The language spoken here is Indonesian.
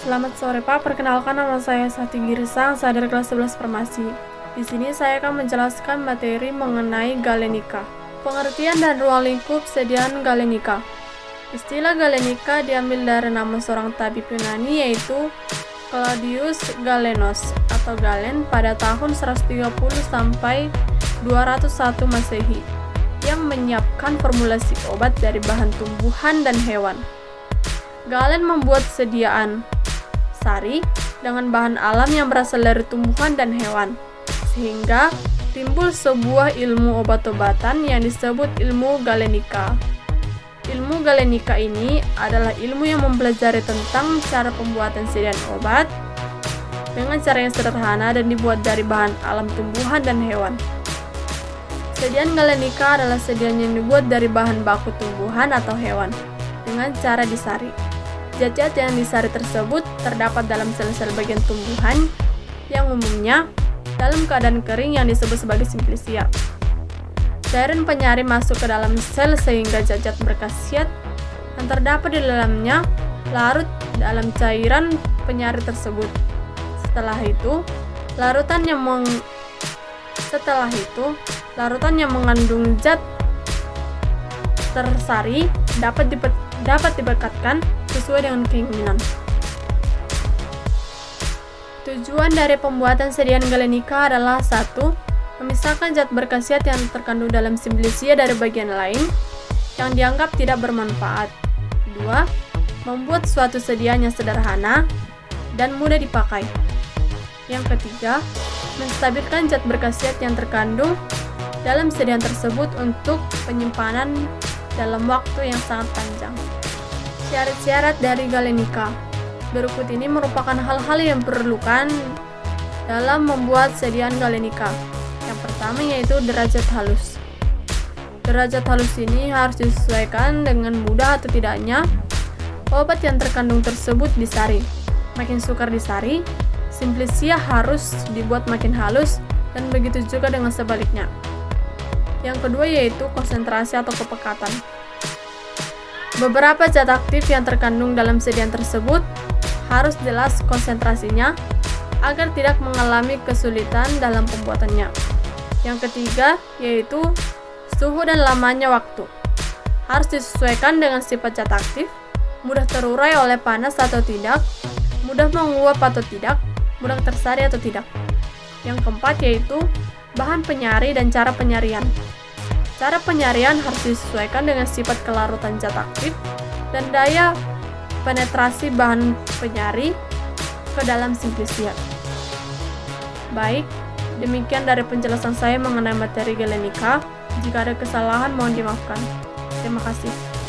Selamat sore Pak, perkenalkan nama saya Sati Girsang, saya dari kelas 11 Farmasi. Di sini saya akan menjelaskan materi mengenai galenika. Pengertian dan ruang lingkup sediaan galenika. Istilah galenika diambil dari nama seorang tabib Yunani yaitu Claudius Galenos atau Galen pada tahun 130 sampai 201 Masehi yang menyiapkan formulasi obat dari bahan tumbuhan dan hewan. Galen membuat sediaan sari dengan bahan alam yang berasal dari tumbuhan dan hewan, sehingga timbul sebuah ilmu obat-obatan yang disebut ilmu galenika. Ilmu galenika ini adalah ilmu yang mempelajari tentang cara pembuatan sediaan obat dengan cara yang sederhana dan dibuat dari bahan alam tumbuhan dan hewan. Sediaan galenika adalah sediaan yang dibuat dari bahan baku tumbuhan atau hewan dengan cara disari. Zat-zat yang disari tersebut terdapat dalam sel-sel bagian tumbuhan yang umumnya dalam keadaan kering yang disebut sebagai simplicia. Cairan penyari masuk ke dalam sel sehingga zat-zat berkhasiat yang terdapat di dalamnya larut dalam cairan penyari tersebut. Setelah itu, larutan yang mengandung zat tersari dapat dibekatkan sesuai dengan keinginan. Tujuan dari pembuatan sediaan galenika adalah 1. Memisahkan zat berkhasiat yang terkandung dalam simplicia dari bagian lain yang dianggap tidak bermanfaat. 2. Membuat suatu sediaan yang sederhana dan mudah dipakai. Yang ketiga, menstabilkan zat berkhasiat yang terkandung dalam sediaan tersebut untuk penyimpanan dalam waktu yang sangat panjang. Syarat-syarat dari galenika. Berikut ini merupakan hal-hal yang diperlukan dalam membuat sediaan galenika. Yang pertama yaitu derajat halus. Derajat halus ini harus disesuaikan dengan mudah atau tidaknya obat yang terkandung tersebut disari. Makin sukar disari, simplicia harus dibuat makin halus dan begitu juga dengan sebaliknya. Yang kedua yaitu konsentrasi atau kepekatan. Beberapa zat aktif yang terkandung dalam sediaan tersebut harus jelas konsentrasinya agar tidak mengalami kesulitan dalam pembuatannya. Yang ketiga yaitu suhu dan lamanya waktu. Harus disesuaikan dengan sifat zat aktif, mudah terurai oleh panas atau tidak, mudah menguap atau tidak, mudah tersari atau tidak. Yang keempat yaitu bahan penyari dan cara penyarian. Cara penyarian harus disesuaikan dengan sifat kelarutan zat aktif dan daya penetrasi bahan penyari ke dalam simplicia. Baik, demikian dari penjelasan saya mengenai materi galenika. Jika ada kesalahan mohon dimaafkan. Terima kasih.